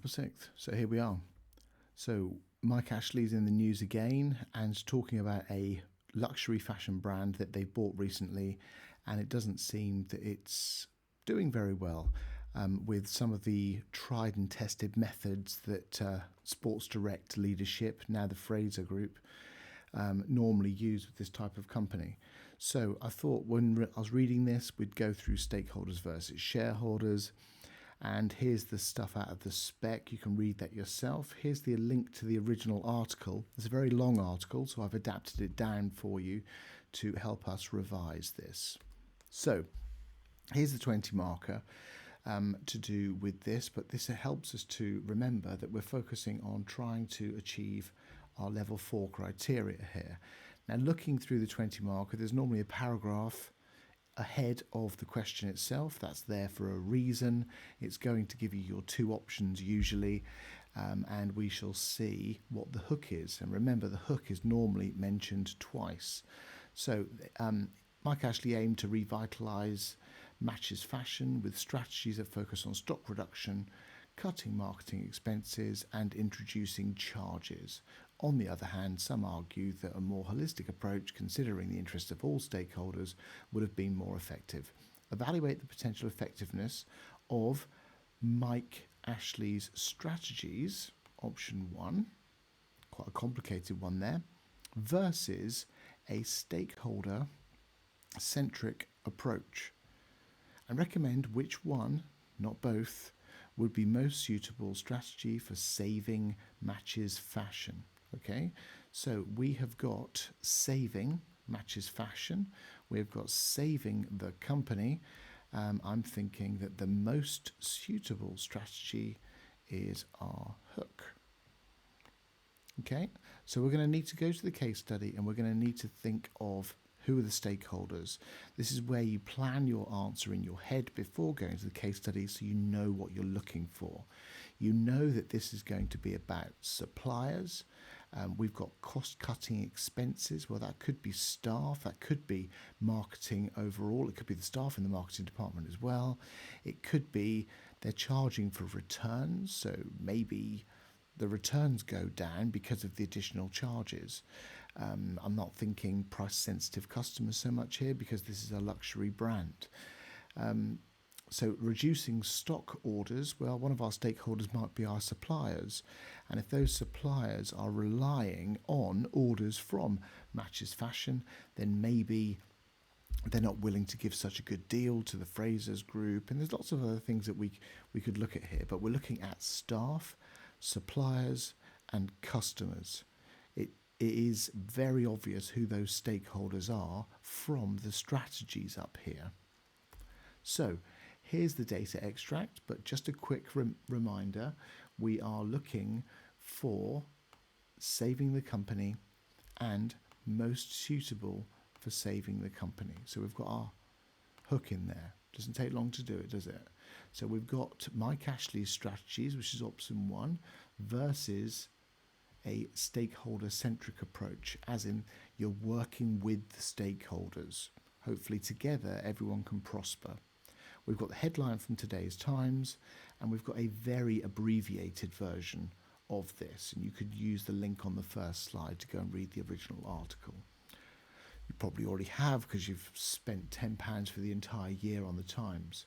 October 6th. So here we are. So Mike Ashley's in the news again and talking about a luxury fashion brand that they bought recently, and it doesn't seem that it's doing very well with some of the tried and tested methods that Sports Direct leadership, now the Fraser Group, normally use with this type of company. So I thought when I was reading this, we'd go through stakeholders versus shareholders. And here's the stuff out of the spec. You can read that yourself. Here's the link to the original article. It's a very long article, so I've adapted it down for you to help us revise this. So here's the 20 marker to do with this, but this helps us to remember that we're focusing on trying to achieve our level 4 criteria here. Now, looking through the 20 marker, there's normally a paragraph ahead of the question itself. That's there for a reason. It's going to give you your two options usually, and we shall see what the hook is. And remember, the hook is normally mentioned twice. So Mike Ashley aimed to revitalise MatchesFashion with strategies that focus on stock reduction, cutting marketing expenses and introducing charges. On the other hand, some argue that a more holistic approach, considering the interests of all stakeholders, would have been more effective. Evaluate the potential effectiveness of Mike Ashley's strategies, option 1, quite a complicated one there, versus a stakeholder-centric approach, and recommend which one, not both, would be most suitable strategy for saving MatchesFashion. Okay, so we have got saving MatchesFashion, we've got saving the company. I'm thinking that the most suitable strategy is our hook. Okay, so we're going to need to go to the case study and we're going to need to think of who are the stakeholders. This is where you plan your answer in your head before going to the case study, so you know what you're looking for. You know that this is going to be about suppliers. We've got cost-cutting expenses. Well, that could be staff. That could be marketing overall. It could be the staff in the marketing department as well. It could be they're charging for returns, so maybe the returns go down because of the additional charges. I'm not thinking price-sensitive customers so much here because this is a luxury brand. So reducing stock orders, well, one of our stakeholders might be our suppliers. And if those suppliers are relying on orders from MatchesFashion, then maybe they're not willing to give such a good deal to the Frasers Group. And there's lots of other things that we could look at here. But we're looking at staff, suppliers, and customers. It is very obvious who those stakeholders are from the strategies up here. So here's the data extract, but just a quick reminder, we are looking for saving the company and most suitable for saving the company. So we've got our hook in there. Doesn't take long to do it, does it? So we've got Mike Ashley's strategies, which is option 1, versus a stakeholder-centric approach, as in you're working with the stakeholders. Hopefully together everyone can prosper. We've got the headline from today's Times, and we've got a very abbreviated version of this, and you could use the link on the first slide to go and read the original article. You probably already have because you've spent £10 for the entire year on the Times.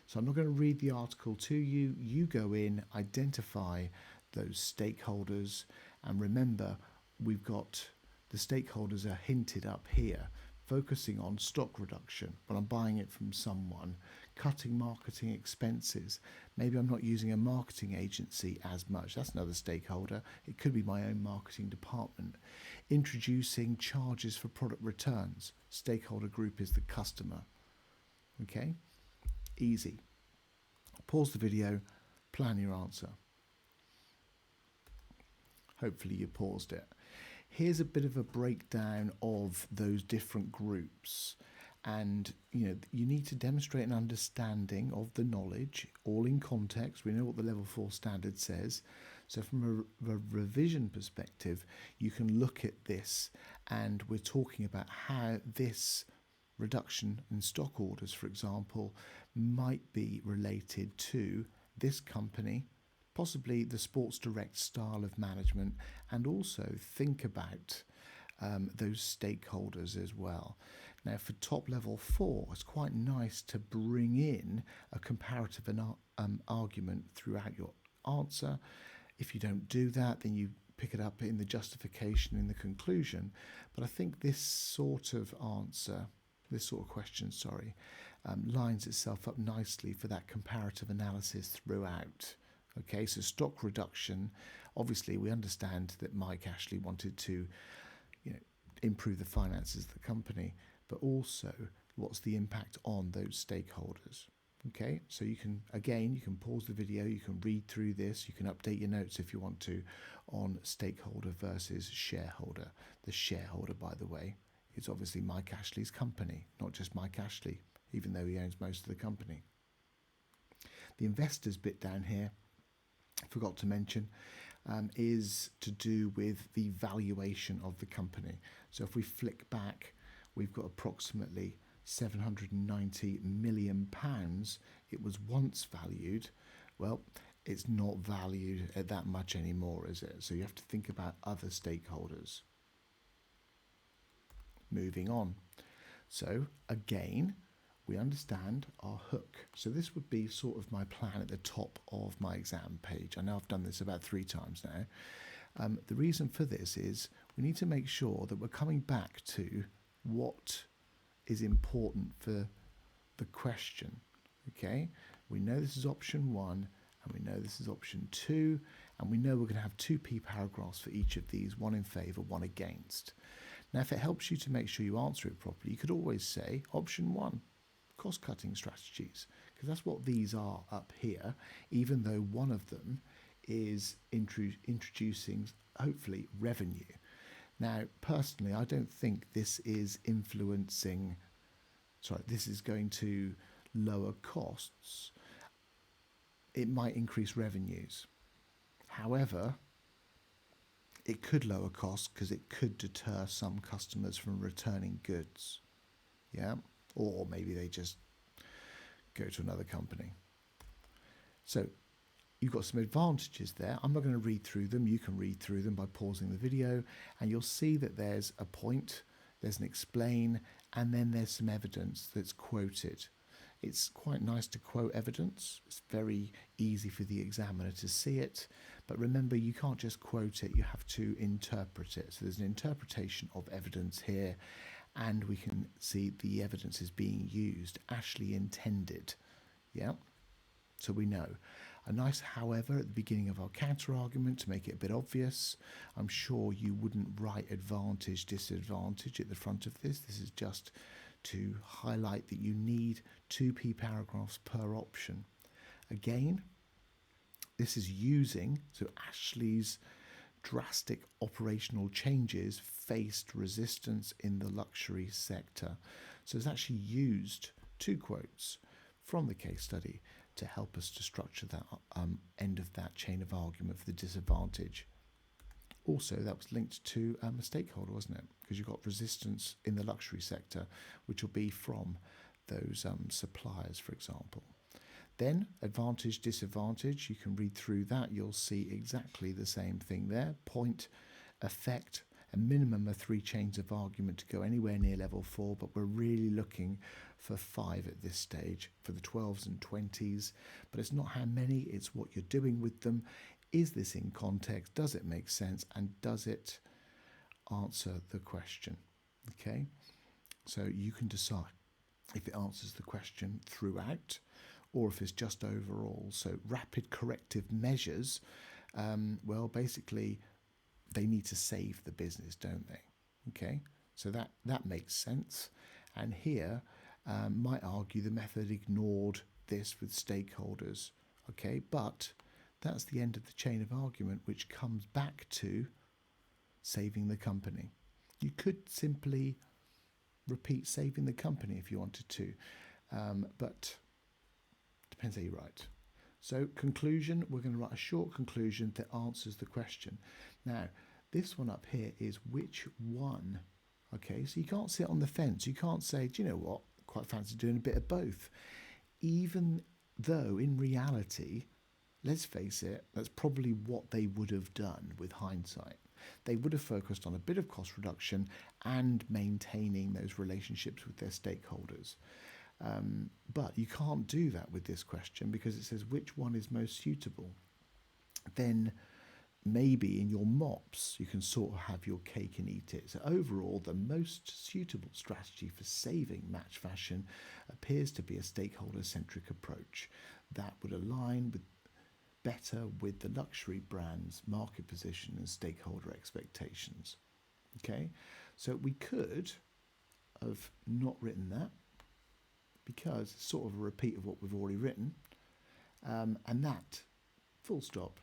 So I'm not going to read the article to you. You go in, identify those stakeholders, and remember, we've got the stakeholders are hinted up here, focusing on stock reduction, but I'm buying it from someone, cutting marketing expenses. Maybe I'm not using a marketing agency as much. That's another stakeholder. It could be my own marketing department. Introducing charges for product returns. Stakeholder group is the customer. Okay? Easy. Pause the video, plan your answer. Hopefully you paused it. Here's a bit of a breakdown of those different groups. And you need to demonstrate an understanding of the knowledge, all in context. We know what the level 4 standard says. So from a revision perspective, you can look at this, and we're talking about how this reduction in stock orders, for example, might be related to this company possibly the Sports Direct style of management, and also think about those stakeholders as well. Now, for top level 4, it's quite nice to bring in a comparative argument throughout your answer. If you don't do that, then you pick it up in the justification in the conclusion. But I think this sort of question, lines itself up nicely for that comparative analysis throughout. Okay, so stock reduction. Obviously, we understand that Mike Ashley wanted to, improve the finances of the company, but also what's the impact on those stakeholders. Okay, so you can pause the video, you can read through this, you can update your notes if you want to on stakeholder versus shareholder. The shareholder, by the way, is obviously Mike Ashley's company, not just Mike Ashley, even though he owns most of the company. The investors bit down here, I forgot to mention, is to do with the valuation of the company. So if we flick back, we've got approximately £790 million. It was once valued. Well, it's not valued at that much anymore, is it? So you have to think about other stakeholders. Moving on. So again, we understand our hook. So this would be sort of my plan at the top of my exam page. I know I've done this about 3 times now. The reason for this is we need to make sure that we're coming back to what is important for the question. Okay, we know this is option 1 and we know this is option 2, and we know we're going to have 2p paragraphs for each of these, 1 in favour, 1 against. Now, if it helps you to make sure you answer it properly, you could always say option 1, cost-cutting strategies, because that's what these are up here, even though one of them is introducing, hopefully, revenue. Now, personally, I don't think this is this is going to lower costs. It might increase revenues. However, it could lower costs because it could deter some customers from returning goods. Yeah, or maybe they just go to another company. So you've got some advantages there. I'm not going to read through them. You can read through them by pausing the video, and you'll see that there's a point, there's an explain, and then there's some evidence that's quoted. It's quite nice to quote evidence. It's very easy for the examiner to see it. But remember, you can't just quote it, you have to interpret it. So there's an interpretation of evidence here, and we can see the evidence is being used. Ashley intended. Yeah, so we know. A nice however at the beginning of our counter argument to make it a bit obvious. I'm sure you wouldn't write advantage, disadvantage at the front of this. This is just to highlight that you need 2p paragraphs per option. Again, this is using, so Ashley's drastic operational changes faced resistance in the luxury sector. So it's actually used 2 quotes from the case study to help us to structure that end of that chain of argument for the disadvantage. Also, that was linked to a stakeholder, wasn't it? Because you've got resistance in the luxury sector, which will be from those suppliers, for example. Then, advantage, disadvantage, you can read through that. You'll see exactly the same thing there. Point, effect, a minimum of 3 chains of argument to go anywhere near level 4, but we're really looking for 5 at this stage for the 12s and 20s. But it's not how many, it's what you're doing with them. Is this in context? Does it make sense? And does it answer the question? Okay, so you can decide if it answers the question throughout or if it's just overall. So rapid corrective measures, well, basically, they need to save the business, don't they? Okay, so that makes sense. And here, might argue the method ignored this with stakeholders. Okay, but that's the end of the chain of argument, which comes back to saving the company. You could simply repeat saving the company if you wanted to, but depends how you write. So conclusion, we're going to write a short conclusion that answers the question. Now, this one up here is which one? Okay, so you can't sit on the fence. You can't say, do you know what, quite fancy doing a bit of both. Even though in reality, let's face it, that's probably what they would have done with hindsight. They would have focused on a bit of cost reduction and maintaining those relationships with their stakeholders. But you can't do that with this question because it says which one is most suitable. Then maybe in your MOPS you can sort of have your cake and eat it. So overall, the most suitable strategy for saving MatchesFashion appears to be a stakeholder-centric approach that would align better with the luxury brand's market position and stakeholder expectations. Okay, so we could have not written that because it's sort of a repeat of what we've already written, and that, full stop,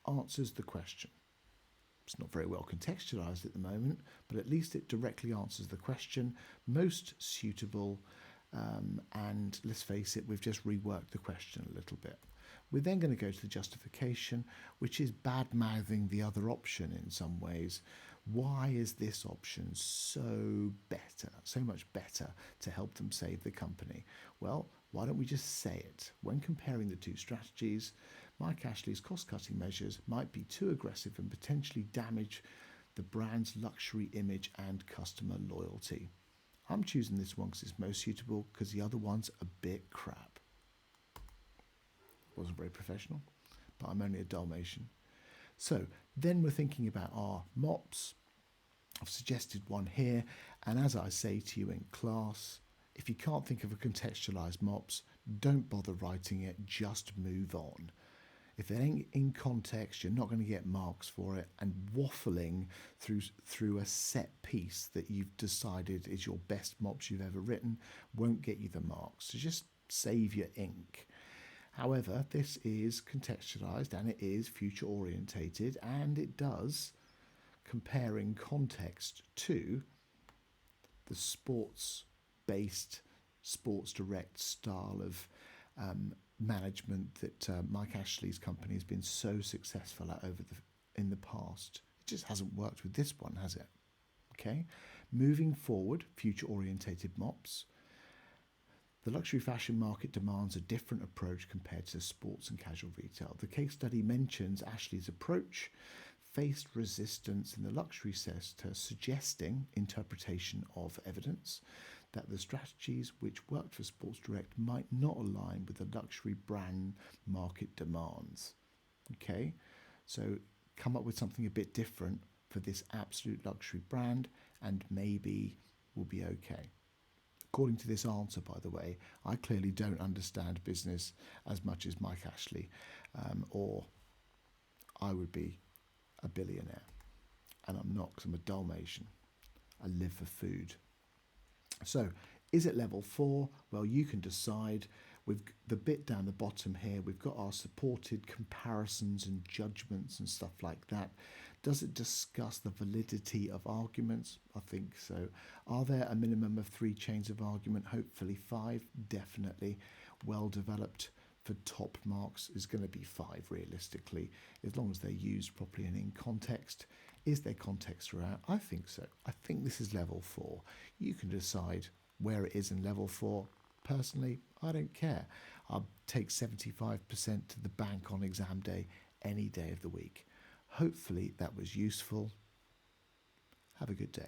answers the question. It's not very well contextualised at the moment, but at least it directly answers the question, most suitable, and let's face it, we've just reworked the question a little bit. We're then going to go to the justification, which is bad-mouthing the other option in some ways. Why is this option so much better to help them save the company? Well, why don't we just say it? When comparing the two strategies, Mike Ashley's cost-cutting measures might be too aggressive and potentially damage the brand's luxury image and customer loyalty. I'm choosing this one because it's most suitable because the other one's a bit crap. Wasn't very professional, but I'm only a Dalmatian. So then we're thinking about our MOPS. I've suggested one here, and as I say to you in class, if you can't think of a contextualised MOPS, don't bother writing it, just move on. If it ain't in context, you're not going to get marks for it, and waffling through a set piece that you've decided is your best MOPS you've ever written won't get you the marks. So just save your ink. However, this is contextualised and it is future orientated, and it does compare in context to the sports-based, sports direct style of management that Mike Ashley's company has been so successful at in the past. It just hasn't worked with this one, has it? Okay, moving forward, future orientated MOPS. The luxury fashion market demands a different approach compared to sports and casual retail. The case study mentions Ashley's approach faced resistance in the luxury sector, suggesting interpretation of evidence that the strategies which worked for Sports Direct might not align with the luxury brand market demands. Okay, so come up with something a bit different for this absolute luxury brand and maybe we'll be okay. According to this answer, by the way, I clearly don't understand business as much as Mike Ashley, or I would be a billionaire. And I'm not, because I'm a Dalmatian. I live for food. So, is it level 4? Well, you can decide. With the bit down the bottom here, we've got our supported comparisons and judgments and stuff like that. Does it discuss the validity of arguments? I think so. Are there a minimum of 3 chains of argument? Hopefully 5, definitely. Well developed for top marks is going to be 5 realistically, as long as they're used properly and in context. Is there context throughout? I think so. I think this is level 4. You can decide where it is in level 4. Personally, I don't care. I'll take 75% to the bank on exam day any day of the week. Hopefully that was useful. Have a good day.